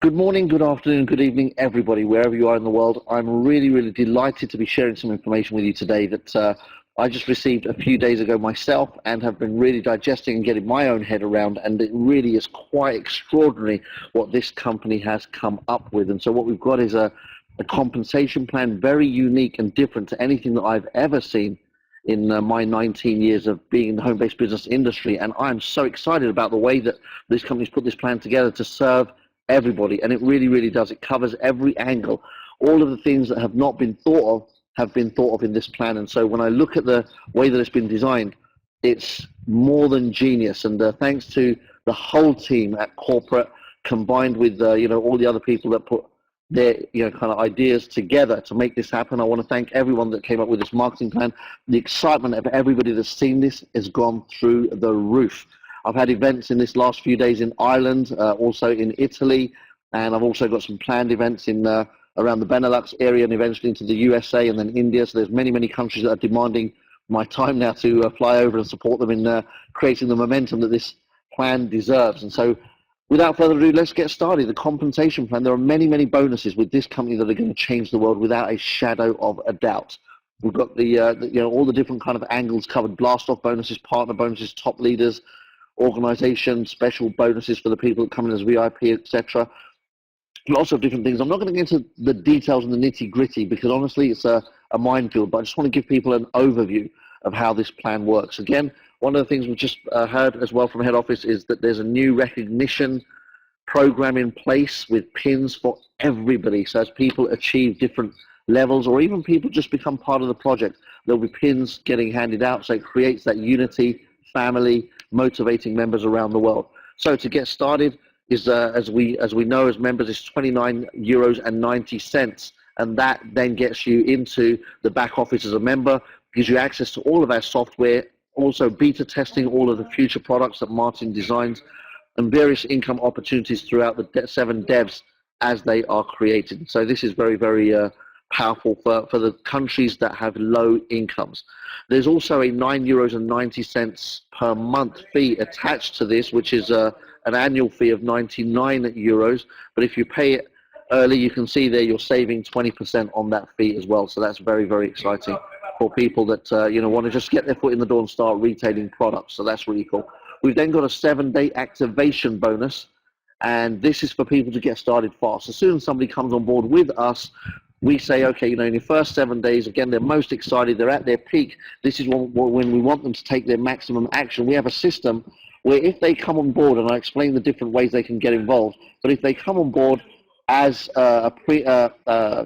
Good morning, good afternoon, good evening, everybody, wherever you are in the world. I'm really, really delighted to be sharing some information with you today that I just received a few days ago myself and have been really digesting and getting my own head around. And it really is quite extraordinary what this company has come up with. And so what we've got is a compensation plan very unique and different to anything that I've ever seen in my 19 years of being in the home-based business industry. And I'm so excited about the way that this company's put this plan together to serve everybody, and it really, really does. It covers every angle. All of the things that have not been thought of have been thought of in this plan. And so when I look at the way that it's been designed, it's more than genius. And thanks to the whole team at corporate, combined with all the other people that put their kind of ideas together to make this happen. I want to thank everyone that came up with this marketing plan. The excitement of everybody that's seen this has gone through the roof. I've had events in this last few days in Ireland, also in Italy, and I've also got some planned events in around the Benelux area and eventually into the USA and then India. So there's many, many countries that are demanding my time now to fly over and support them in creating the momentum that this plan deserves. And so without further ado, let's get started. The compensation plan, there are many, many bonuses with this company that are going to change the world without a shadow of a doubt. We've got the all the different kind of angles covered: blast-off bonuses, partner bonuses, top leaders, organization, special bonuses for the people that come in as VIP, etc. Lots of different things. I'm not going to get into the details and the nitty-gritty because honestly it's a minefield, but I just want to give people an overview of how this plan works. Again, one of the things we've just heard as well from head office is that there's a new recognition program in place with pins for everybody. So as people achieve different levels or even people just become part of the project, there'll be pins getting handed out, so it creates that unity, family, motivating members around the world. So to get started is as we know as members is €29.90, and that then gets you into the back office as a member, gives you access to all of our software, also beta testing all of the future products that Martin designs, and various income opportunities throughout the 7 devs as they are created. So this is very, very powerful for the countries that have low incomes. There's also a €9.90 per month fee attached to this, which is an annual fee of €99. But if you pay it early, you can see there you're saving 20% on that fee as well. So that's very, very exciting for people that want to just get their foot in the door and start retailing products. So that's really cool. We've then got a 7-day activation bonus, and this is for people to get started fast. As soon as somebody comes on board with us, we say, okay, in your first 7 days, again, they're most excited, they're at their peak. This is when we want them to take their maximum action. We have a system where if they come on board, and I explain the different ways they can get involved, but if they come on board as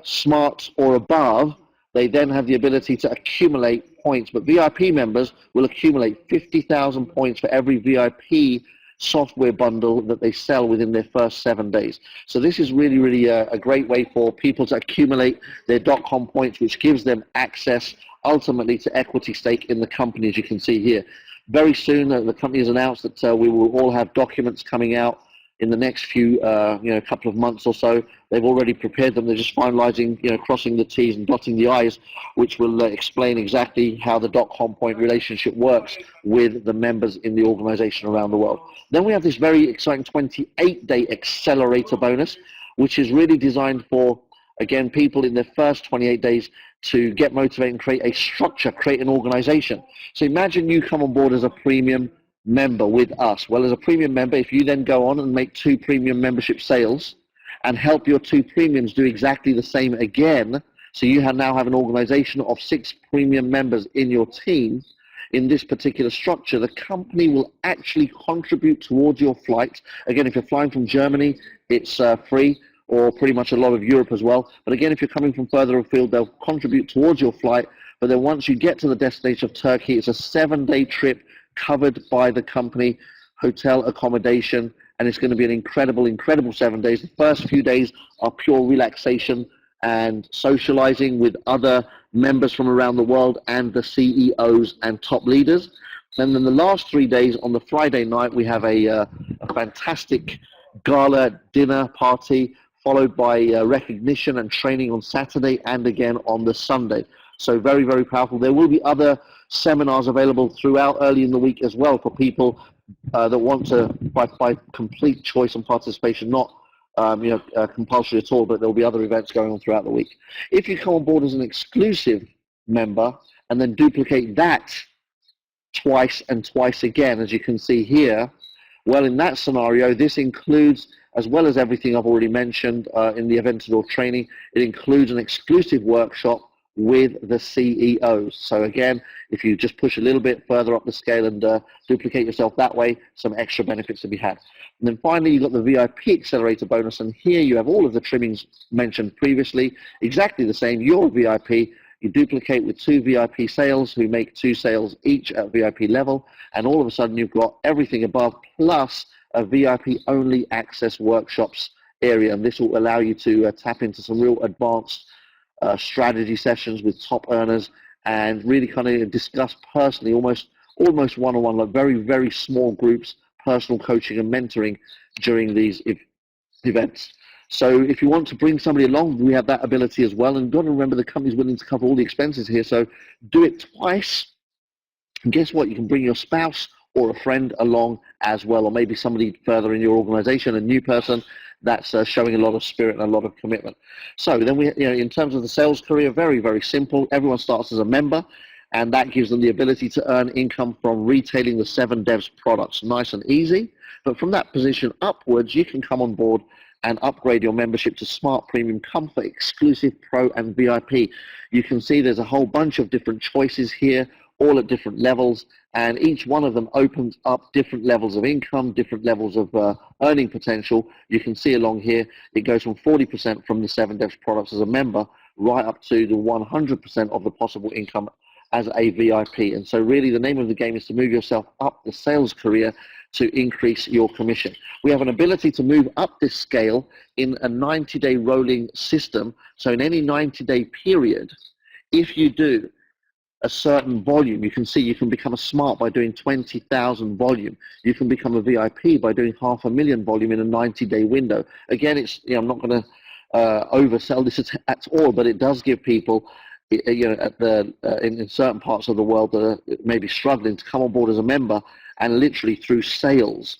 smart or above, they then have the ability to accumulate points. But VIP members will accumulate 50,000 points for every VIP software bundle that they sell within their first 7 days. So this is really, really a great way for people to accumulate their .com points, which gives them access ultimately to equity stake in the company, as you can see here. Very soon, the company has announced that we will all have documents coming out in the next few, couple of months or so. They've already prepared them. They're just finalizing, crossing the T's and dotting the I's, which will explain exactly how the .com point relationship works with the members in the organization around the world. Then we have this very exciting 28-day accelerator bonus, which is really designed for, again, people in their first 28 days to get motivated and create a structure, create an organization. So imagine you come on board as a premium member with us. Well, as a premium member, if you then go on and make 2 premium membership sales and help your 2 premiums do exactly the same again, so you now have an organization of 6 premium members in your team in this particular structure, the company will actually contribute towards your flight. Again, if you're flying from Germany, it's free, or pretty much a lot of Europe as well. But again, if you're coming from further afield, they'll contribute towards your flight. But then once you get to the destination of Turkey, it's a 7-day trip covered by the company, hotel accommodation, and it's going to be an incredible, incredible 7 days. The first few days are pure relaxation and socializing with other members from around the world and the CEOs and top leaders. And then the last 3 days, on the Friday night, we have a fantastic gala dinner party, followed by recognition and training on Saturday and again on the Sunday. So very, very powerful. There will be other seminars available throughout early in the week as well for people that want to, by complete choice and participation, not compulsory at all, but there'll be other events going on throughout the week. If you come on board as an exclusive member and then duplicate that twice and twice again, as you can see here, well, in that scenario, this includes, as well as everything I've already mentioned in the Aventador training, it includes an exclusive workshop with the CEOs. So again, if you just push a little bit further up the scale and duplicate yourself that way, some extra benefits to be had. And then finally, you've got the VIP Accelerator bonus, and here you have all of the trimmings mentioned previously, exactly the same. You're a VIP, you duplicate with 2 VIP sales who make 2 sales each at VIP level, and all of a sudden you've got everything above plus a VIP only access workshops area, and this will allow you to tap into some real advanced strategy sessions with top earners and really kind of discuss personally, almost one-on-one, like very, very small groups, personal coaching and mentoring during these events. So if you want to bring somebody along, we have that ability as well. And you've got to remember the company's willing to cover all the expenses here. So do it twice. And guess what? You can bring your spouse or a friend along as well, or maybe somebody further in your organization, a new person that's showing a lot of spirit and a lot of commitment. So then we, in terms of the sales career, very, very simple. Everyone starts as a member, and that gives them the ability to earn income from retailing the 7 Devs products. Nice and easy. But from that position upwards, you can come on board and upgrade your membership to Smart, Premium, Comfort, Exclusive, Pro, and VIP. You can see there's a whole bunch of different choices here, all at different levels, and each one of them opens up different levels of income, different levels of earning potential. You can see along here, it goes from 40% from the 7 Devs products as a member, right up to the 100% of the possible income as a VIP. And so really the name of the game is to move yourself up the sales career to increase your commission. We have an ability to move up this scale in a 90-day rolling system. So in any 90-day period, if you do a certain volume, you can see you can become a Smart by doing 20,000 volume. You can become a VIP by doing 500,000 volume in a 90-day window. Again, it's, I'm not going to oversell this at all, but it does give people, in certain parts of the world that are maybe struggling, to come on board as a member and literally through sales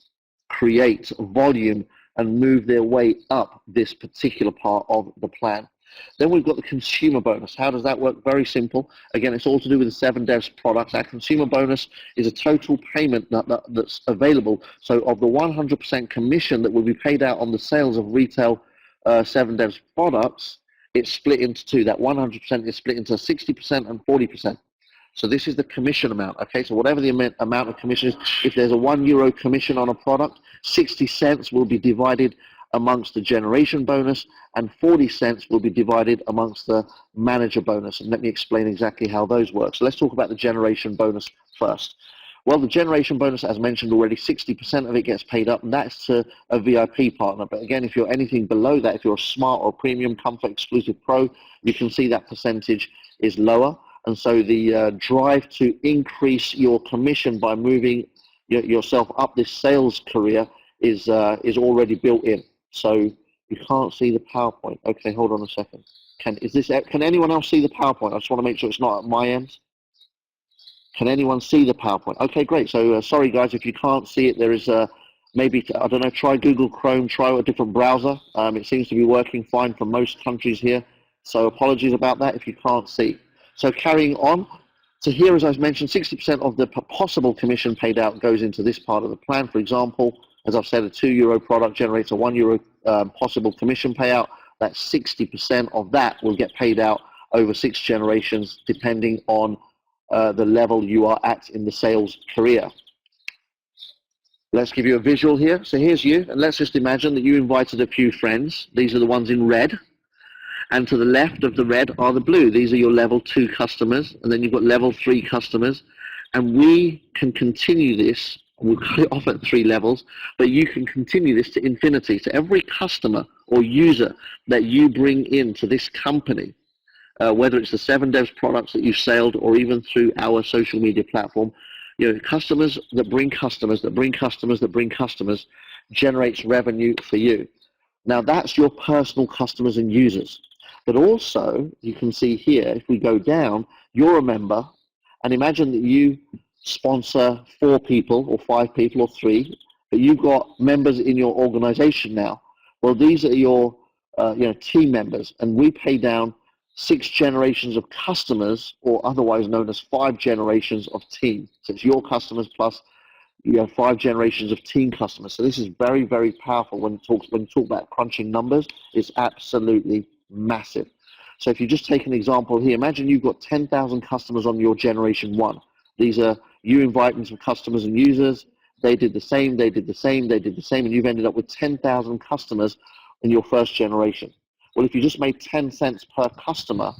create volume and move their way up this particular part of the plan. Then we've got the consumer bonus. How does that work? Very simple. Again, it's all to do with the 7 Devs products. Our consumer bonus is a total payment that's available. So of the 100% commission that will be paid out on the sales of retail 7 Devs products, it's split into 2. That 100% is split into 60% and 40%. So this is the commission amount, okay? So whatever the amount of commission is, if there's a €1 commission on a product, 60 cents will be divided amongst the generation bonus, and 40 cents will be divided amongst the manager bonus. And let me explain exactly how those work. So let's talk about the generation bonus first. Well, the generation bonus, as mentioned already, 60% of it gets paid up, and that's to a VIP partner. But again, if you're anything below that, if you're a Smart or Premium, Comfort, Exclusive, Pro, you can see that percentage is lower. And so the drive to increase your commission by moving yourself up this sales career is already built in. So you can't see the PowerPoint. Okay, hold on a second. Can anyone else see the PowerPoint? I just want to make sure it's not at my end. Can anyone see the PowerPoint? Okay, great. So sorry guys, if you can't see it, there is maybe, I don't know, try Google Chrome, try a different browser. It seems to be working fine for most countries here. So apologies about that if you can't see. So carrying on, so here, as I mentioned, 60% of the possible commission paid out goes into this part of the plan. For example, as I've said, a €2 product generates a €1 possible commission payout. That 60% of that will get paid out over 6 generations, depending on the level you are at in the sales career. Let's give you a visual here. So here's you, and let's just imagine that you invited a few friends. These are the ones in red. And to the left of the red are the blue. These are your level 2 customers. And then you've got level 3 customers. And we can continue this. We'll cut it off at 3 levels, but you can continue this to infinity. So every customer or user that you bring into this company, whether it's the 7 Devs products that you've sold or even through our social media platform, customers that bring customers, that bring customers, that bring customers, generates revenue for you. Now that's your personal customers and users. But also, you can see here, if we go down, you're a member, and imagine that you sponsor 4 people or 5 people or 3, but you've got members in your organization now. Well, these are your team members, and we pay down 6 generations of customers, or otherwise known as 5 generations of team. So it's your customers plus you have 5 generations of team customers. So this is very, very powerful when you talk about crunching numbers. It's absolutely massive. So if you just take an example here, imagine you've got 10,000 customers on your generation 1. These are you inviting some customers and users. They did the same, they did the same, they did the same, and you've ended up with 10,000 customers in your first generation. Well, if you just made 10 cents per customer,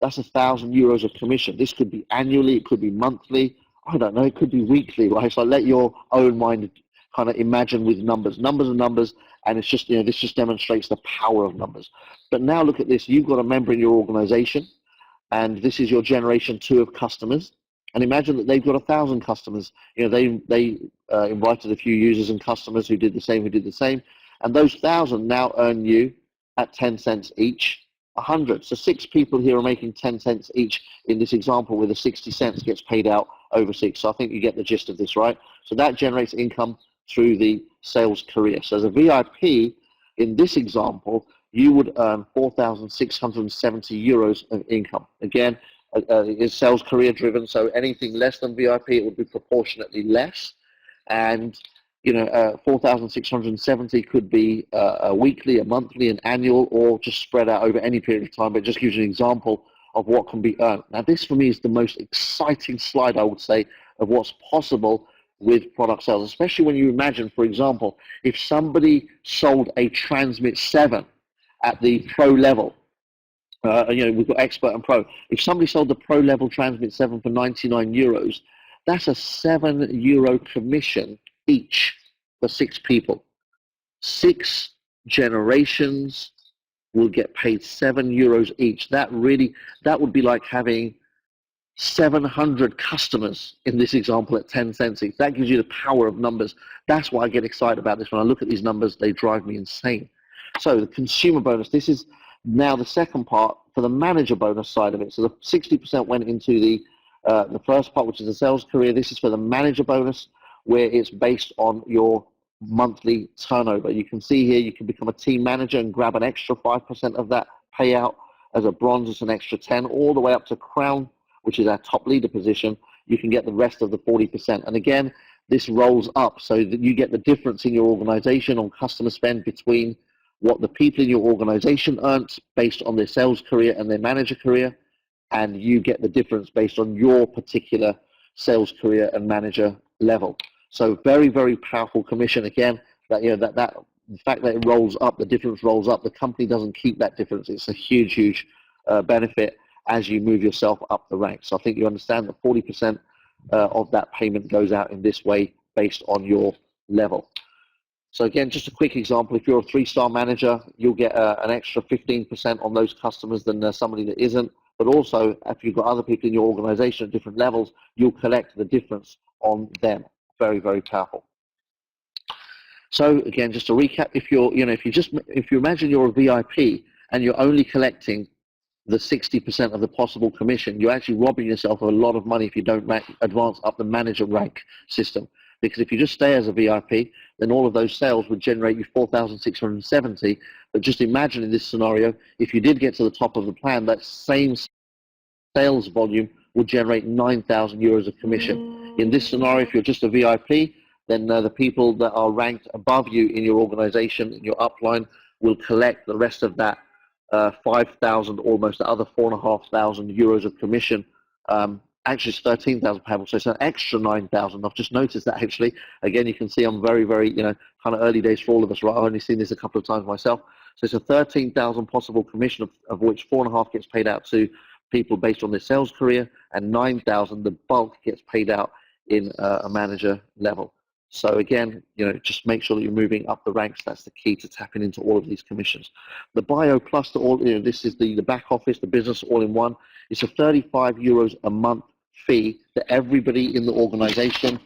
that's €1,000 of commission. This could be annually, it could be monthly, I don't know, it could be weekly, right? So let your own mind kind of imagine with numbers. Numbers are numbers, and it's just, this just demonstrates the power of numbers. But now look at this. You've got a member in your organization, and this is your generation 2 of customers. And imagine that they've got 1,000 customers. They invited a few users and customers who did the same, and those 1,000 now earn you at 10 cents each, 100. So 6 people here are making 10 cents each in this example, where the 60 cents gets paid out over 6. So I think you get the gist of this, right? So that generates income through the sales career. So as a VIP, in this example, you would earn €4,670 of income. Again, it's sales career driven, so anything less than VIP, it would be proportionately less. And 4,670 could be a weekly, a monthly, an annual, or just spread out over any period of time. But it just gives you an example of what can be earned. Now, this for me is the most exciting slide, I would say, of what's possible with product sales, especially when you imagine, for example, if somebody sold a Transmit 7 at the pro level. We've got expert and pro. If somebody sold the pro level Transmit 7 for €99, that's a €7 commission each for 6 people. 6 generations will get paid €7 each. That would be like having 700 customers in this example at 10 cents each. That gives you the power of numbers. That's why I get excited about this. When I look at these numbers, they drive me insane. So the consumer bonus, this is now the second part for the manager bonus side of it. So the 60% went into the first part, which is the sales career. This is for the manager bonus, where it's based on your monthly turnover. You can see here you can become a team manager and grab an extra 5% of that payout. As a bronze, it's an extra 10, all the way up to crown, which is our top leader position. You can get the rest of the 40%. And again, this rolls up so that you get the difference in your organization on customer spend between what the people in your organization earned based on their sales career and their manager career, and you get the difference based on your particular sales career and manager level. So very, very powerful commission. Again, the fact that it rolls up, the difference rolls up, the company doesn't keep that difference. It's a huge, huge benefit as you move yourself up the ranks. So I think you understand that 40% of that payment goes out in this way based on your level. So again, just a quick example, if you're a 3-star manager, you'll get an extra 15% on those customers than somebody that isn't. But also, if you've got other people in your organization at different levels, you'll collect the difference on them. Very, very powerful. So again, just to recap, if you imagine you're a VIP and you're only collecting the 60% of the possible commission, you're actually robbing yourself of a lot of money if you don't advance up the manager rank system. Because if you just stay as a VIP, then all of those sales would generate you 4,670. But just imagine in this scenario, if you did get to the top of the plan, that same sales volume would generate €9,000 of commission. In this scenario, if you're just a VIP, then the people that are ranked above you in your organization, in your upline, will collect the rest of that 5,000, almost the other €4,500 of commission. Actually, it's 13,000 pounds, so it's an extra 9,000. I've just noticed that actually. Again, you can see I'm very, very, kind of early days for all of us, right? I've only seen this a couple of times myself. So it's a 13,000 possible commission, of which 4.5 gets paid out to people based on their sales career, and 9,000, the bulk, gets paid out in a manager level. So again, just make sure that you're moving up the ranks. That's the key to tapping into all of these commissions. The Bio Plus, this is the back office, the business all-in-one. It's a €35 a month fee that everybody in the organization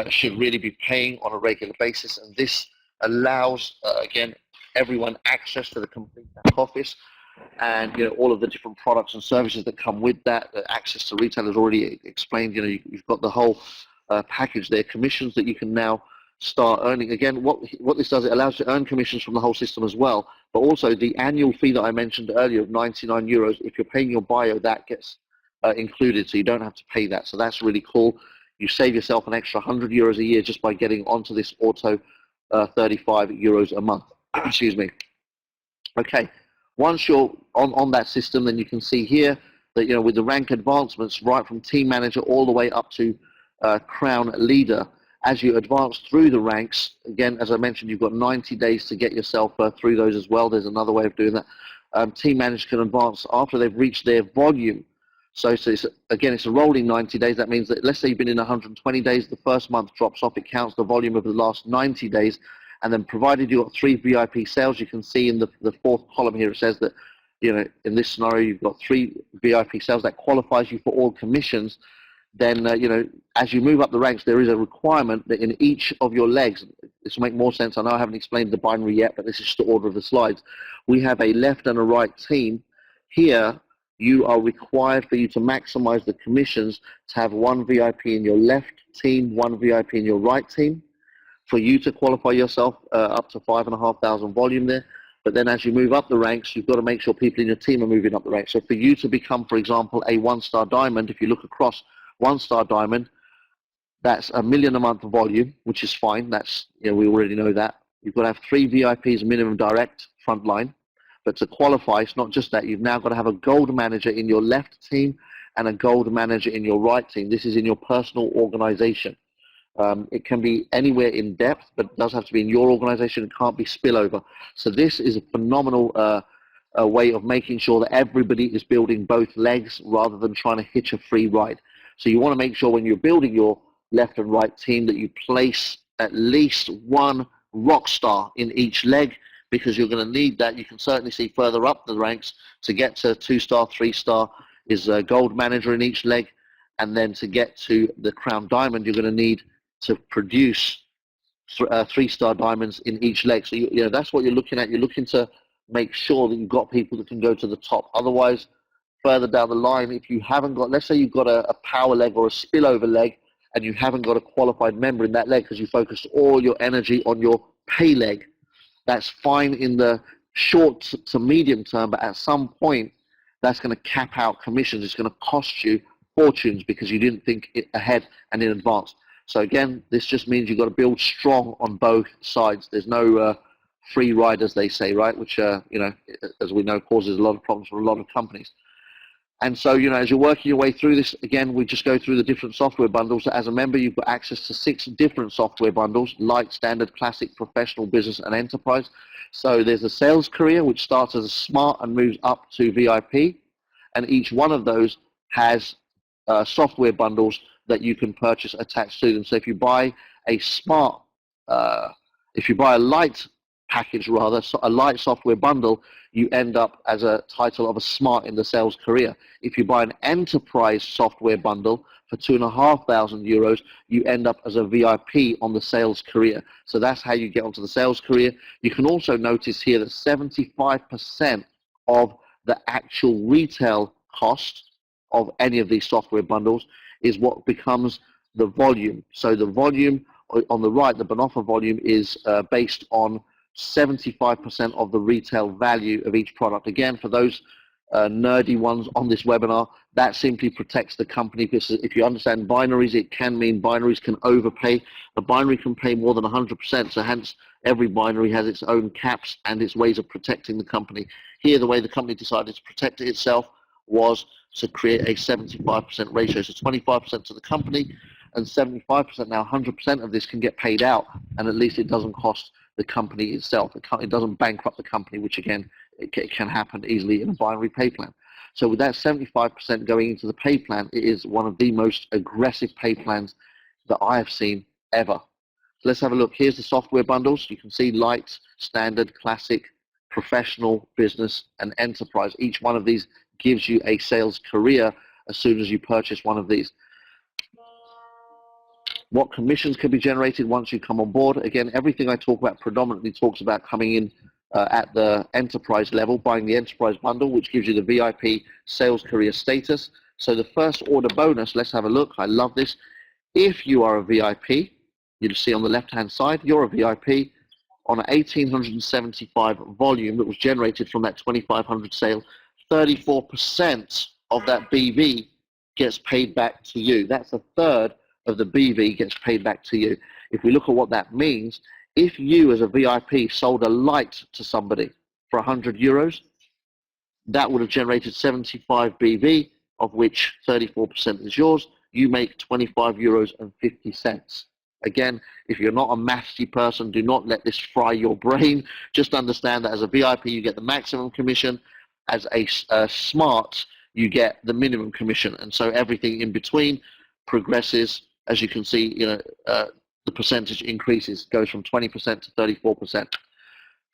should really be paying on a regular basis. And this allows, again, everyone access to the complete back office and all of the different products and services that come with that. Access to retailers already explained. You've got the whole package there, commissions that you can now start earning. Again, what this does, it allows you to earn commissions from the whole system as well, but also the annual fee that I mentioned earlier of 99 euros, if you're paying your bio, that gets included, so you don't have to pay that. So that's really cool. You save yourself an extra 100 euros a year just by getting onto this auto 35 euros a month. Excuse me. Okay, once you're on that system, then you can see here that, with the rank advancements right from team manager all the way up to crown leader, as you advance through the ranks, again, as I mentioned, you've got 90 days to get yourself through those as well. There's another way of doing that. Team managers can advance after they've reached their volume. So it's a rolling 90 days. That means that, let's say you've been in 120 days, the first month drops off. It counts the volume of the last 90 days. And then provided you've got 3 VIP sales, you can see in the fourth column here, it says that, in this scenario, you've got 3 VIP sales that qualifies you for all commissions. Then, as you move up the ranks, there is a requirement that in each of your legs, this will make more sense. I know I haven't explained the binary yet, but this is just the order of the slides. We have a left and a right team. Here, you are required, for you to maximize the commissions, to have 1 VIP in your left team, 1 VIP in your right team, for you to qualify yourself up to 5,500 volume there. But then as you move up the ranks, you've got to make sure people in your team are moving up the ranks. So for you to become, for example, a 1-star diamond, if you look across 1-star diamond, that's $1 million a month of volume, which is fine. That's, we already know that. You've got to have 3 VIPs minimum direct frontline. But to qualify, it's not just that. You've now got to have a gold manager in your left team and a gold manager in your right team. This is in your personal organization. It can be anywhere in depth, but it does have to be in your organization. It can't be spillover. So this is a phenomenal way of making sure that everybody is building both legs rather than trying to hitch a free ride. So you want to make sure when you're building your left and right team that you place at least 1 rock star in each leg, because you're going to need that. You can certainly see further up the ranks, to get to 2-star, 3-star is a gold manager in each leg. And then to get to the crown diamond, you're going to need to produce 3-star diamonds in each leg. So that's what you're looking at. You're looking to make sure that you've got people that can go to the top. Otherwise, further down the line, if you haven't got, let's say you've got a power leg or a spillover leg, and you haven't got a qualified member in that leg because you focused all your energy on your pay leg, that's fine in the short to medium term, but at some point, that's going to cap out commissions. It's going to cost you fortunes because you didn't think it ahead and in advance. So again, this just means you've got to build strong on both sides. There's no free ride, as they say, right? Which, as we know, causes a lot of problems for a lot of companies. And so, as you're working your way through this, again, we just go through the different software bundles. As a member, you've got access to 6 different software bundles: light, standard, classic, professional, business, and enterprise. So there's a sales career, which starts as a smart and moves up to VIP. And each one of those has software bundles that you can purchase attached to them. So if you buy a smart, if you buy a light package, rather, a light software bundle, you end up as a title of a smart in the sales career. If you buy an enterprise software bundle for 2,500 euros, you end up as a VIP on the sales career. So that's how you get onto the sales career. You can also notice here that 75% of the actual retail cost of any of these software bundles is what becomes the volume. So the volume on the right, the Bonofa volume, is based on 75% of the retail value of each product. Again, for those nerdy ones on this webinar, that simply protects the company, because if you understand binaries, it can mean binaries can overpay. The binary can pay more than 100%, so hence every binary has its own caps and its ways of protecting the company. Here, the way the company decided to protect itself was to create a 75% ratio, so 25% to the company and 75%. Now 100% of this can get paid out, and at least it doesn't cost the company itself. It doesn't bankrupt the company, which again, it can happen easily in a binary pay plan. So with that 75% going into the pay plan, it is one of the most aggressive pay plans that I have seen ever. So let's have a look. Here's the software bundles. You can see light, standard, classic, professional, business, and enterprise. Each one of these gives you a sales career as soon as you purchase one of these. What commissions can be generated once you come on board? Again, everything I talk about predominantly talks about coming in at the enterprise level, buying the enterprise bundle, which gives you the VIP sales career status. So the first order bonus, let's have a look. I love this. If you are a VIP, You'll see on the left-hand side, you're a VIP on an 1,875 volume that was generated from that 2,500 sale. 34% of that BV gets paid back to you. That's a third of the BV gets paid back to you. If we look at what that means, if you as a VIP sold a light to somebody for 100 euros, that would have generated 75 BV, of which 34% is yours. You make 25 euros and 50 cents. Again, if you're not a mathsy person, do not let this fry your brain. Just understand that as a VIP, you get the maximum commission. As a smart, you get the minimum commission. And so everything in between progresses. As you can see, the percentage increases, goes from 20% to 34%.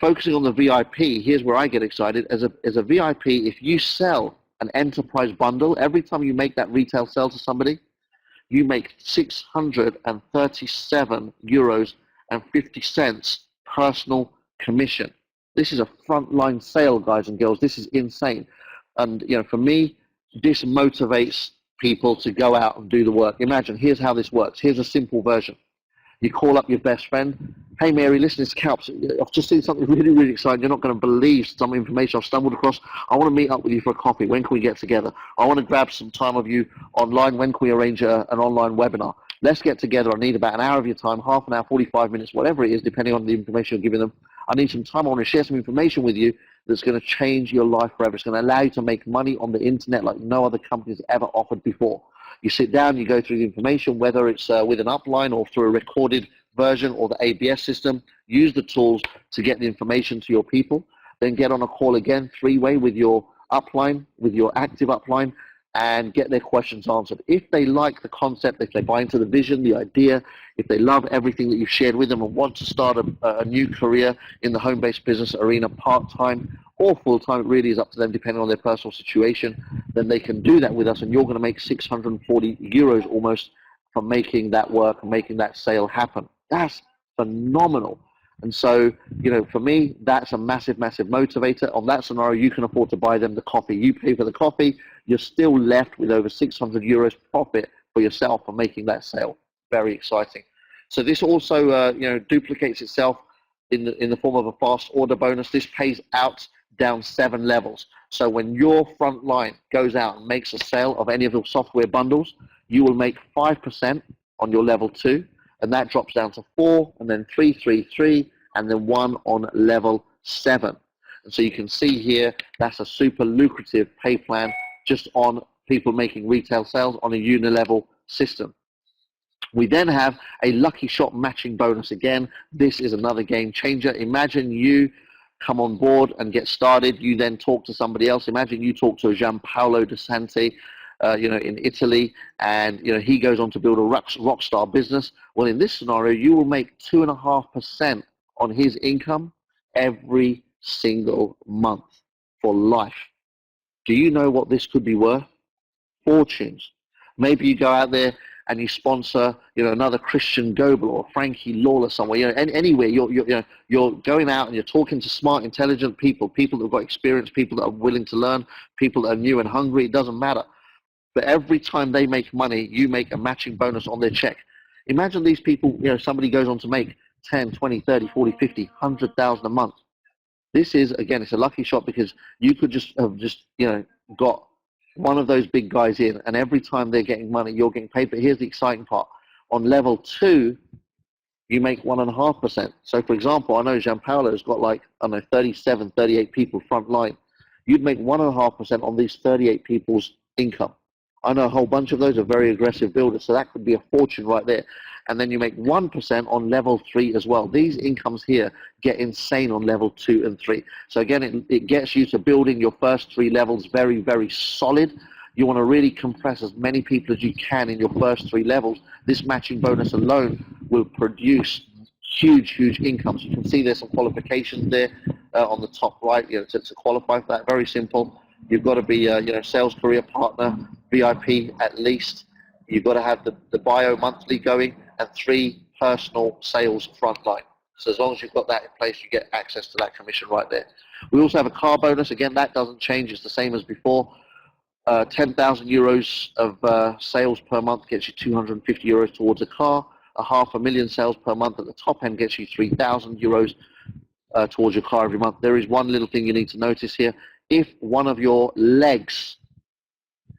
Focusing on the VIP, here's where I get excited. As a VIP, if you sell an enterprise bundle, every time you make that retail sell to somebody, you make 637 euros and 50 cents personal commission. This is a frontline sale, guys and girls. This is insane. And for me, this motivates people to go out and do the work. Imagine, here's how this works. Here's a simple version. You call up your best friend. Hey, Mary, listen, it's Calps. I've just seen something really, really exciting. You're not going to believe some information I've stumbled across. I want to meet up with you for a coffee. When can we get together? I want to grab some time of you online. When can we arrange an online webinar? Let's get together. I need about an hour of your time, half an hour, 45 minutes, whatever it is, depending on the information you're giving them. I need some time. I want to share some information with you that's going to change your life forever. It's going to allow you to make money on the internet like no other company has ever offered before. You sit down, you go through the information, whether it's with an upline or through a recorded version or the ABS system. Use the tools to get the information to your people. Then get on a call again, three-way with your upline, with your active upline, and get their questions answered. If they like the concept, if they buy into the vision, the idea, if they love everything that you've shared with them and want to start a new career in the home-based business arena, part-time or full-time, it really is up to them depending on their personal situation, then they can do that with us, and you're going to make 640 euros almost from making that work and making that sale happen. That's phenomenal. And so, for me, that's a massive, massive motivator. On that scenario, you can afford to buy them the coffee. You pay for the coffee, you're still left with over 600 euros profit for yourself for making that sale. Very exciting. So this also, duplicates itself in the form of a fast order bonus. This pays out down 7 levels. So when your front line goes out and makes a sale of any of the software bundles, you will make 5% on your level 2. And that drops down to 4, and then 3, 3, 3, and then 1 on level 7. And so you can see here, that's a super lucrative pay plan just on people making retail sales on a unilevel system. We then have a lucky shot matching bonus. Again, this is another game changer. Imagine you come on board and get started. You then talk to somebody else. Imagine you talk to Gianpaolo De Santi, in Italy, and he goes on to build a rock star business. Well, in this scenario, you will make 2.5% on his income every single month for life. Do you know what this could be worth? Fortunes. Maybe you go out there and you sponsor, another Christian Goebel or Frankie Lawler somewhere. Anywhere you're going out and you're talking to smart, intelligent people that have got experience, people that are willing to learn, people that are new and hungry. It doesn't matter. But every time they make money, you make a matching bonus on their check. Imagine these people, somebody goes on to make 10, 20, 30, 40, 50, 100,000 a month. This is, again, it's a lucky shot because you could just have got one of those big guys in, and every time they're getting money, you're getting paid. But here's the exciting part. On level 2, you make 1.5%. So, for example, I know Gianpaolo's got 37, 38 people front line. You'd make 1.5% on these 38 people's income. I know a whole bunch of those are very aggressive builders, so that could be a fortune right there. And then you make 1% on level 3 as well. These incomes here get insane on level 2 and 3. So again, it gets you to building your first 3 levels very, very solid. You want to really compress as many people as you can in your first 3 levels. This matching bonus alone will produce huge, huge incomes. You can see there's some qualifications there on the top right, to qualify for that. Very simple. You've got to be, sales career partner, VIP at least. You've got to have the bio monthly going and 3 personal sales frontline. So as long as you've got that in place, you get access to that commission right there. We also have a car bonus. Again, that doesn't change. It's the same as before. 10,000 euros of sales per month gets you 250 euros towards a car. a 500,000 sales per month at the top end gets you €3,000 towards your car every month. There is one little thing you need to notice here. If one of your legs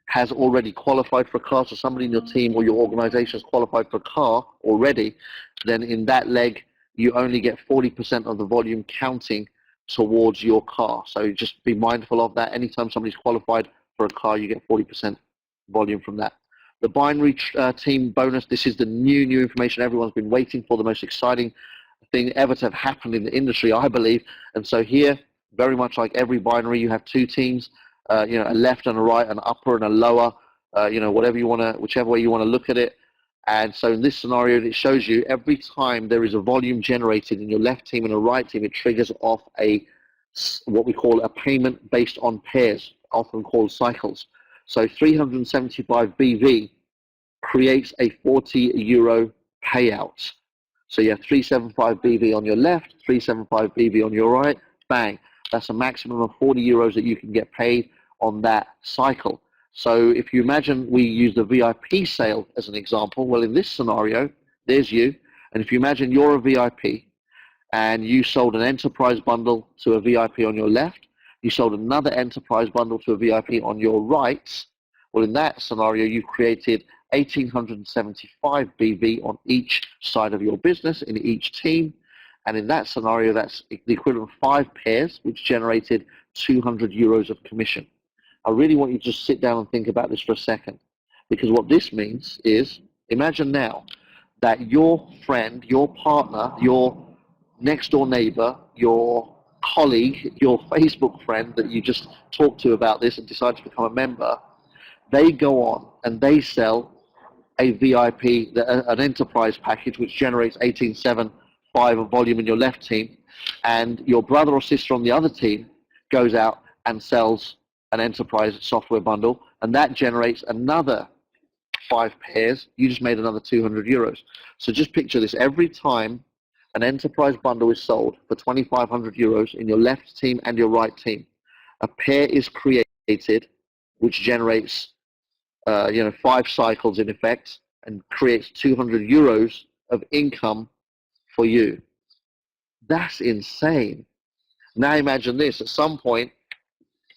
has already qualified for a car, so somebody in your team or your organization has qualified for a car already, then in that leg, you only get 40% of the volume counting towards your car. So just be mindful of that. Anytime somebody's qualified for a car, you get 40% volume from that. The binary team bonus, this is the new information everyone's been waiting for, the most exciting thing ever to have happened in the industry, I believe. And so here, very much like every binary, you have two teams, a left and a right, an upper and a lower, whatever you want to, whichever way you want to look at it. And so in this scenario, it shows you every time there is a volume generated in your left team and a right team, it triggers off what we call a payment based on pairs, often called cycles. So 375 BV creates a €40 payout. So you have 375 BV on your left, 375 BV on your right, bang. That's a maximum of €40 that you can get paid on that cycle. So if you imagine we use the VIP sale as an example, well, in this scenario, there's you. And if you imagine you're a VIP and you sold an enterprise bundle to a VIP on your left, you sold another enterprise bundle to a VIP on your right, well, in that scenario, you've created 1,875 BV on each side of your business, in each team. And in that scenario, that's the equivalent of 5 pairs, which generated €200 of commission. I really want you to just sit down and think about this for a second, because what this means is, imagine now that your friend, your partner, your next door neighbor, your colleague, your Facebook friend that you just talked to about this and decided to become a member, they go on and they sell a VIP, an enterprise package, which generates 1875 of volume in your left team, and your brother or sister on the other team goes out and sells an enterprise software bundle, and that generates another 5 pairs. You just made another €200. So just picture this: every time an enterprise bundle is sold for €2,500 in your left team and your right team, a pair is created which generates 5 cycles in effect and creates €200 of income for you. That's insane. Now imagine this: at some point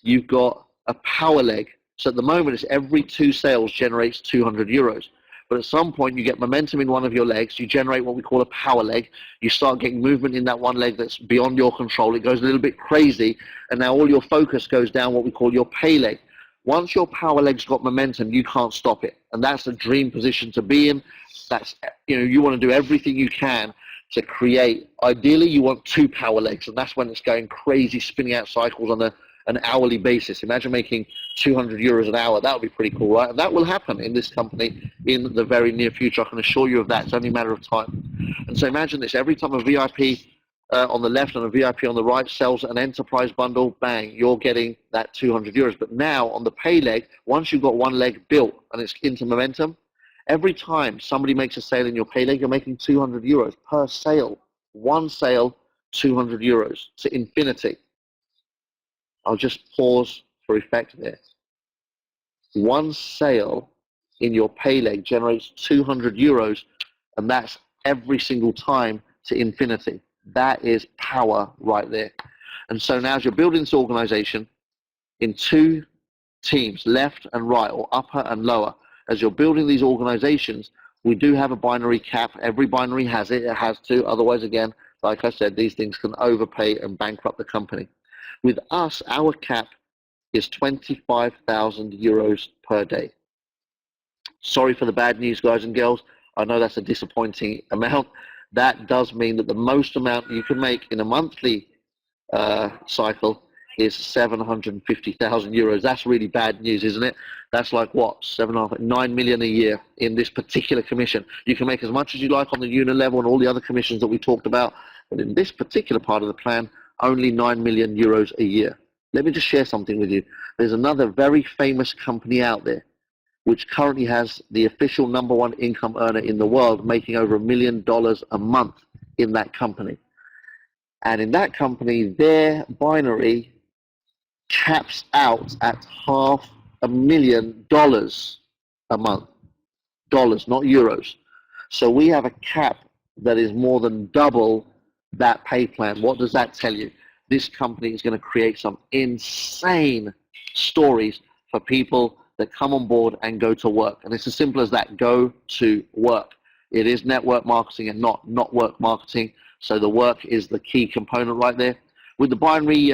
you've got a power leg. So at the moment, it's every 2 sales generates €200. But at some point, you get momentum in one of your legs. You generate what we call a power leg. You start getting movement in that one leg that's beyond your control. It goes a little bit crazy. And now all your focus goes down what we call your pay leg. Once your power leg's got momentum, you can't stop it. And that's a dream position to be in. That's, you want to do everything you can to create. Ideally, you want 2 power legs. And that's when it's going crazy, spinning out cycles on an hourly basis. Imagine making €200 an hour. That would be pretty cool, right? And that will happen in this company in the very near future. I can assure you of that. It's only a matter of time. And so imagine this: every time a VIP on the left and a VIP on the right sells an enterprise bundle, bang, you're getting that €200. But now on the pay leg, once you've got one leg built and it's into momentum, every time somebody makes a sale in your pay leg, you're making €200 per sale. One sale, €200 to infinity. I'll just pause for effect there. One sale in your pay leg generates €200, and that's every single time to infinity. That is power right there. And so now as you're building this organization in 2 teams, left and right, or upper and lower, as you're building these organizations, we do have a binary cap. Every binary has it. It has to. Otherwise, again, like I said, these things can overpay and bankrupt the company. With us, our cap is €25,000 per day. Sorry for the bad news, guys and girls. I know that's a disappointing amount. That does mean that the most amount you can make in a monthly cycle is €750,000. That's really bad news, isn't it? That's like what, 9 million a year in this particular commission. You can make as much as you like on the unit level and all the other commissions that we talked about, but in this particular part of the plan, only €9 million a year. Let me just share something with you. There's another very famous company out there which currently has the official #1 income earner in the world, making over $1 million a month in that company. And in that company, their binary caps out at $500,000 a month. Dollars, not euros. So we have a cap that is more than double that pay plan. What does that tell you? This company is going to create some insane stories for people that come on board and go to work. And it's as simple as that, go to work. It is network marketing and not work marketing. So the work is the key component right there. With the binary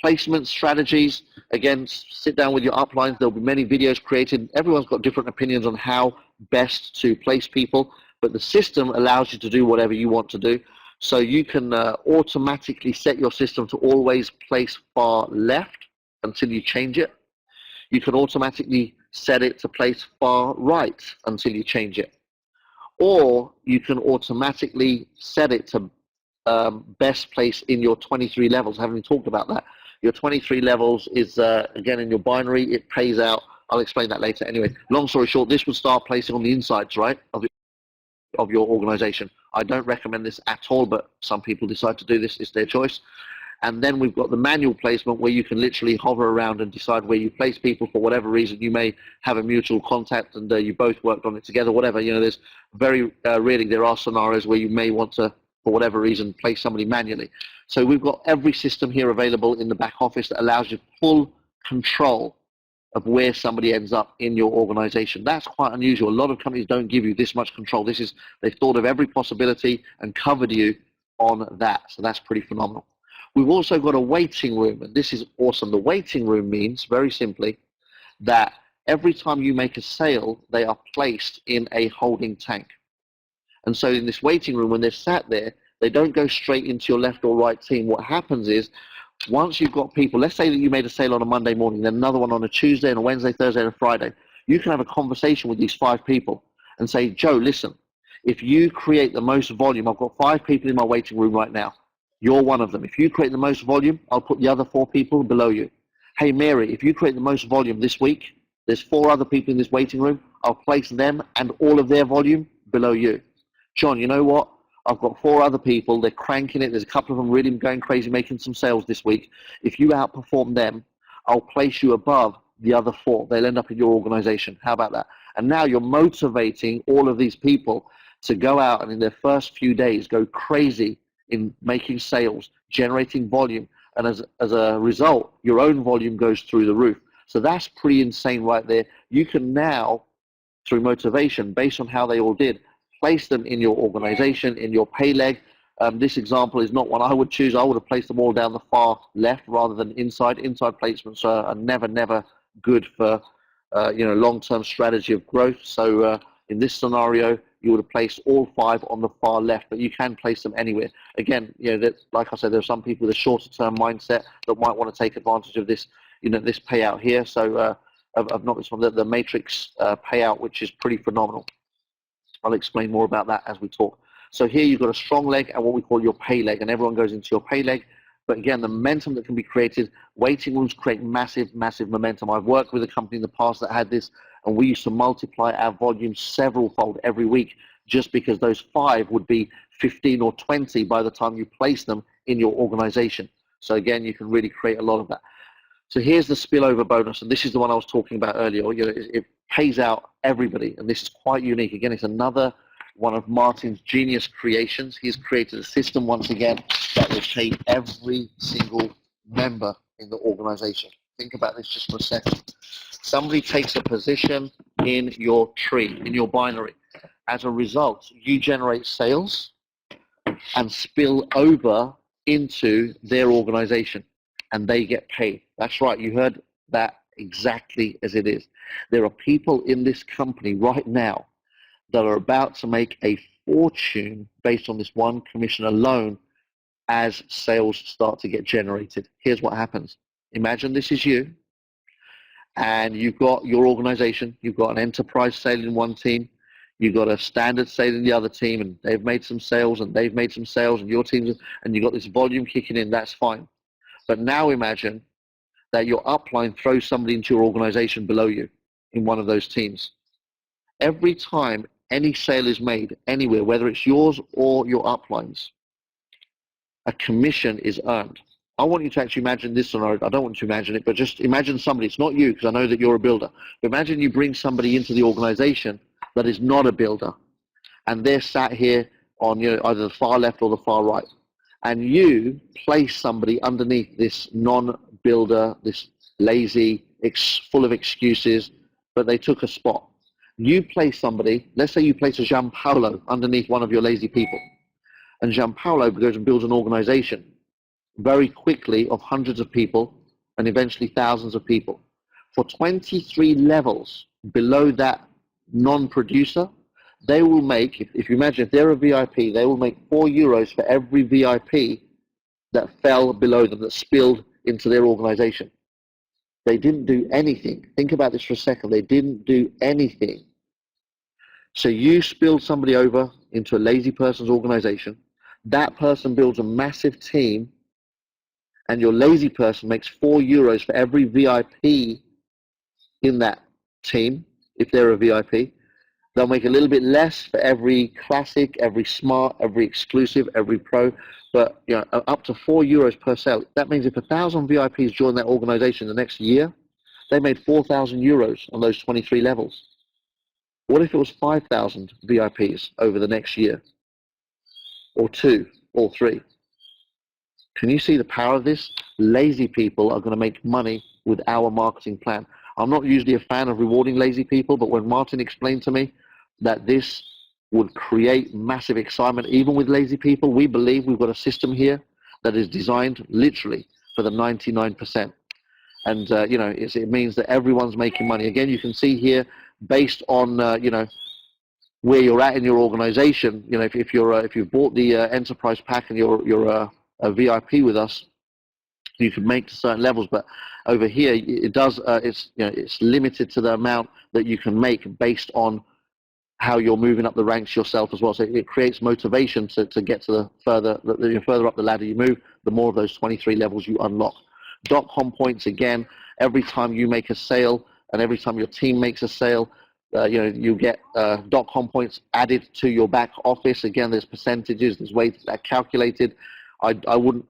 placement strategies, again, sit down with your uplines. There'll be many videos created. Everyone's got different opinions on how best to place people, but the system allows you to do whatever you want to do. So you can automatically set your system to always place far left until you change it. You can automatically set it to place far right until you change it. Or you can automatically set it to best place in your 23 levels. I haven't talked about that. Your 23 levels is, again, in your binary. It pays out. I'll explain that later. Anyway, long story short, this would start placing on the insides, right, of your organization. I don't recommend this at all, but some people decide to do this. It's their choice. And then we've got the manual placement where you can literally hover around and decide where you place people for whatever reason. You may have a mutual contact and you both worked on it together, whatever. You know, there's very rarely there are scenarios where you may want to, for whatever reason, place somebody manually. So we've got every system here available in the back office that allows you full control of where somebody ends up in your organization. That's quite unusual. A lot of companies don't give you this much control. They've thought of every possibility and covered you on that. So that's pretty phenomenal. We've also got a waiting room, and this is awesome. The waiting room means, very simply, that every time you make a sale, they are placed in a holding tank. And so in this waiting room, when they're sat there, they don't go straight into your left or right team. What happens is, once you've got people, let's say that you made a sale on a Monday morning, then another one on a Tuesday and a Wednesday, Thursday, and a Friday, you can have a conversation with these 5 people and say, Joe, listen, if you create the most volume, I've got 5 people in my waiting room right now. You're one of them. If you create the most volume, I'll put the other 4 people below you. Hey, Mary, if you create the most volume this week, there's 4 other people in this waiting room. I'll place them and all of their volume below you. John, you know what? I've got 4 other people. They're cranking it. There's a couple of them really going crazy, making some sales this week. If you outperform them, I'll place you above the other 4. They'll end up in your organization. How about that? And now you're motivating all of these people to go out and in their first few days go crazy in making sales, generating volume, and as a result, your own volume goes through the roof. So that's pretty insane right there. You can now, through motivation, based on how they all did, place them in your organization, in your pay leg. This example is not one I would choose. I would have placed them all down the far left rather than inside. Inside placements are never good for long-term strategy of growth. So in this scenario, you would have placed all 5 on the far left, but you can place them anywhere. Again, like I said, there are some people with a shorter-term mindset that might want to take advantage of this, this payout here. So I've not this one, the matrix payout, which is pretty phenomenal. I'll explain more about that as we talk. So here you've got a strong leg and what we call your pay leg, and everyone goes into your pay leg. But again, the momentum that can be created, waiting rooms create massive momentum. I've worked with a company in the past that had this, and we used to multiply our volume several-fold every week just because those 5 would be 15 or 20 by the time you place them in your organization. So again, you can really create a lot of that. So here's the spillover bonus, and this is the one I was talking about earlier. It pays out everybody, and this is quite unique. Again, it's another one of Martin's genius creations. He's created a system, once again, that will pay every single member in the organization. Think about this just for a second. Somebody takes a position in your tree, in your binary. As a result, you generate sales and spill over into their organization, and they get paid. That's right, you heard that exactly as it is. There are people in this company right now that are about to make a fortune based on this one commission alone as sales start to get generated. Here's what happens. Imagine this is you, and you've got your organization, you've got an enterprise sale in one team, you've got a standard sale in the other team, and they've made some sales, and they've made some sales, and your team, and you've got this volume kicking in. That's fine. But now imagine that your upline throws somebody into your organization below you in one of those teams. Every time any sale is made anywhere, whether it's yours or your uplines, a commission is earned. I want you to actually imagine this scenario. I don't want you to imagine it, but just imagine somebody. It's not you, because I know that you're a builder. But imagine you bring somebody into the organization that is not a builder, and they're sat here on either the far left or the far right, and you place somebody underneath this non-builder, this lazy, full of excuses, but they took a spot. You place somebody, let's say you place a Gianpaolo underneath one of your lazy people, and Gianpaolo goes and builds an organization very quickly of hundreds of people and eventually thousands of people. For 23 levels below that non-producer, they will make, if you imagine if they're a VIP, they will make €4 for every VIP that fell below them, that spilled into their organization. They didn't do anything. Think about this for a second. They didn't do anything. So you spilled somebody over into a lazy person's organization. That person builds a massive team, and your lazy person makes €4 for every VIP in that team. If they're a VIP, they'll make a little bit less for every classic, every smart, every exclusive, every pro, but up to €4 per sale. That means if 1,000 VIPs join that organization the next year, they made €4,000 on those 23 levels. What if it was 5,000 VIPs over the next year, or 2, or 3? Can you see the power of this? Lazy people are going to make money with our marketing plan. I'm not usually a fan of rewarding lazy people, but when Martin explained to me that this would create massive excitement even with lazy people, we believe we've got a system here that is designed literally for the 99%. And it means that everyone's making money. Again, you can see here, based on where you're at in your organization. If you've bought the enterprise pack and you're a VIP with us, you can make to certain levels. But over here, it does. It's limited to the amount that you can make based on how you're moving up the ranks yourself as well. So it creates motivation to get to the further up the ladder you move, the more of those 23 levels you unlock. .com points, again, every time you make a sale and every time your team makes a sale, you get .com points added to your back office. Again, there's percentages, there's ways that are calculated. I wouldn't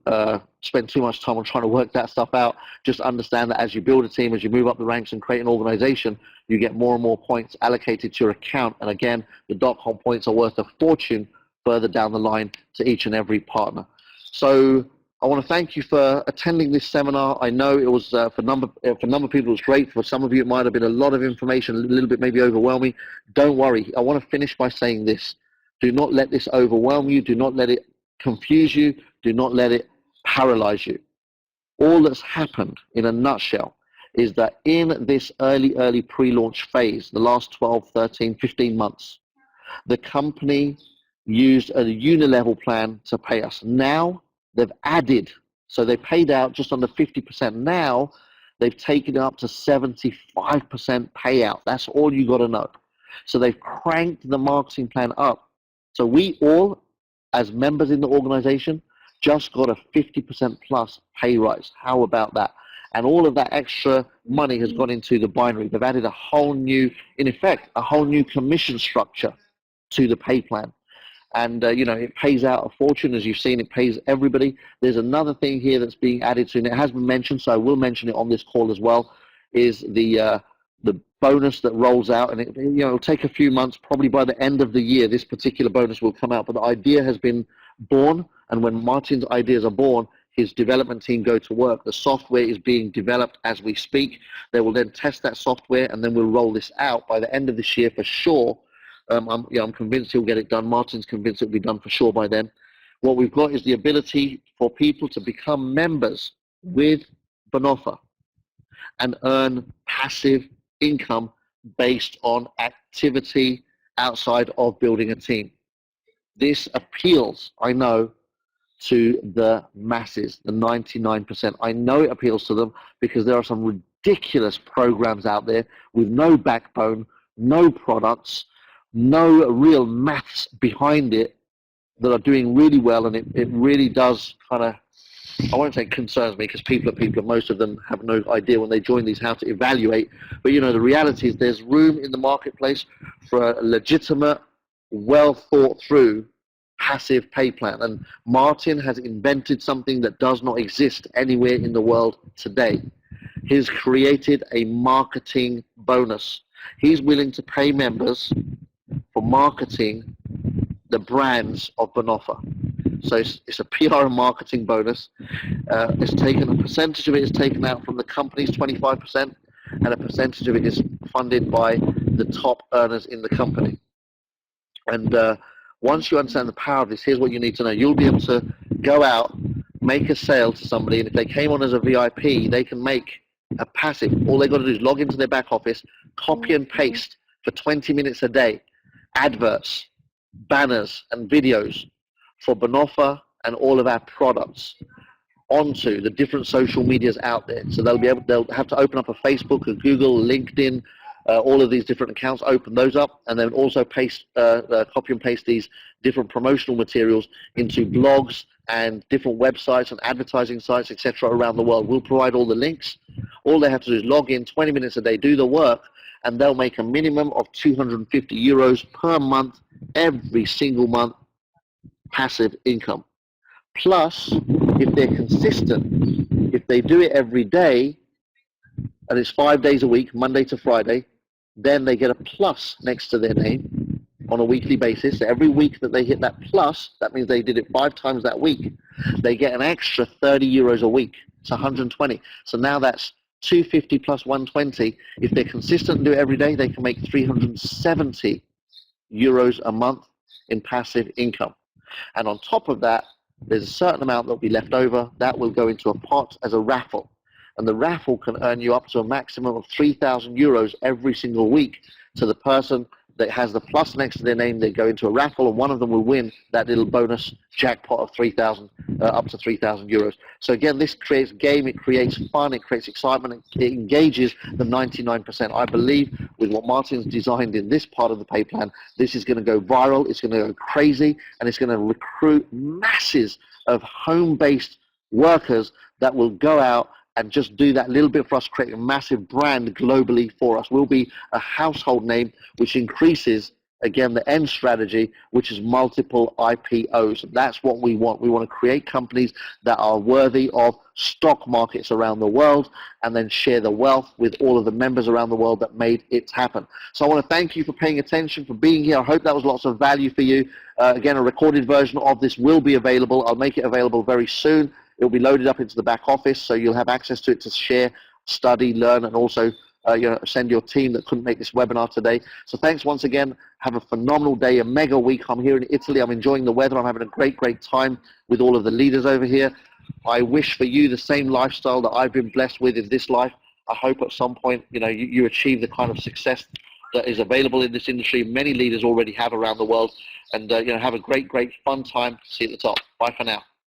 spend too much time on trying to work that stuff out. Just understand that as you build a team, as you move up the ranks and create an organization, you get more and more points allocated to your account. And again, the .com points are worth a fortune further down the line to each and every partner. So I want to thank you for attending this seminar. I know it was for a number of people it was great. For some of you it might have been a lot of information, a little bit maybe overwhelming. Don't worry. I want to finish by saying this. Do not let this overwhelm you. Do not let it confuse you. Do not let it paralyze you. All that's happened in a nutshell is that in this early pre-launch phase, the last 12, 13, 15 months, the company used a unilevel plan to pay us. Now they've added, so they paid out just under 50%. Now they've taken it up to 75% payout. That's all you got to know. So they've cranked the marketing plan up. So we all, as members in the organization, just got a 50% plus pay rise. How about that? And all of that extra money has gone into the binary. They've added a whole new, in effect, a whole new commission structure to the pay plan. And, it pays out a fortune. As you've seen, it pays everybody. There's another thing here that's being added to, and it has been mentioned, so I will mention it on this call as well, is the bonus that rolls out. And it'll take a few months. Probably by the end of the year, this particular bonus will come out. But the idea has been born, and when Martin's ideas are born, his development team go to work. The software is being developed as we speak. They will then test that software, and then we'll roll this out by the end of this year for sure. I'm convinced he'll get it done. Martin's convinced it'll be done for sure by then. What we've got is the ability for people to become members with Bonofa and earn passive income based on activity outside of building a team. This appeals, I know, to the masses, the 99%. I know it appeals to them because there are some ridiculous programs out there with no backbone, no products, no real maths behind it that are doing really well, and it really does kind of, I won't say concerns me, because people are people, most of them have no idea when they join these how to evaluate. But the reality is there's room in the marketplace for a legitimate, well thought through passive pay plan. And Martin has invented something that does not exist anywhere in the world today. He's created a marketing bonus. He's willing to pay members for marketing the brands of Bonofa. So it's a PR and marketing bonus. It's taken, a percentage of it is taken out from the company's 25%, and a percentage of it is funded by the top earners in the company. And once you understand the power of this, here's what you need to know. You'll be able to go out, make a sale to somebody, and if they came on as a VIP, they can make a passive. All they've got to do is log into their back office, copy and paste for 20 minutes a day, adverts, banners, and videos for Bonofa and all of our products onto the different social medias out there. So they'll have to open up a Facebook, a Google, LinkedIn, all of these different accounts, open those up, and then also paste, copy and paste these different promotional materials into blogs and different websites and advertising sites, etc., around the world. We'll provide all the links. All they have to do is log in 20 minutes a day, do the work, and they'll make a minimum of 250 euros per month, every single month, passive income. Plus, if they're consistent, if they do it every day, and it's 5 days a week, Monday to Friday, then they get a plus next to their name on a weekly basis. So every week that they hit that plus, that means they did it 5 times that week, they get an extra 30 euros a week. It's 120. So now that's 250 plus 120. If they're consistent and do it every day, they can make 370 euros a month in passive income. And on top of that, there's a certain amount that will be left over that will go into a pot as a raffle. And the raffle can earn you up to a maximum of 3,000 euros every single week to the person that has the plus next to their name. They go into a raffle, and one of them will win that little bonus jackpot of 3,000, up to 3,000 euros. So again, this creates game, it creates fun, it creates excitement, it engages the 99%. I believe with what Martin's designed in this part of the pay plan, this is going to go viral, it's going to go crazy, and it's going to recruit masses of home-based workers that will go out and just do that little bit for us, create a massive brand globally for us. We'll be a household name, which increases, again, the end strategy, which is multiple IPOs. That's what we want. We want to create companies that are worthy of stock markets around the world, and then share the wealth with all of the members around the world that made it happen. So I want to thank you for paying attention, for being here. I hope that was lots of value for you. Again, a recorded version of this will be available. I'll make it available very soon. It'll be loaded up into the back office, so you'll have access to it to share, study, learn, and also send your team that couldn't make this webinar today. So thanks once again. Have a phenomenal day, a mega week. I'm here in Italy. I'm enjoying the weather. I'm having a great, great time with all of the leaders over here. I wish for you the same lifestyle that I've been blessed with in this life. I hope at some point, you achieve the kind of success that is available in this industry. Many leaders already have around the world. And have a great, great fun time. See you at the top. Bye for now.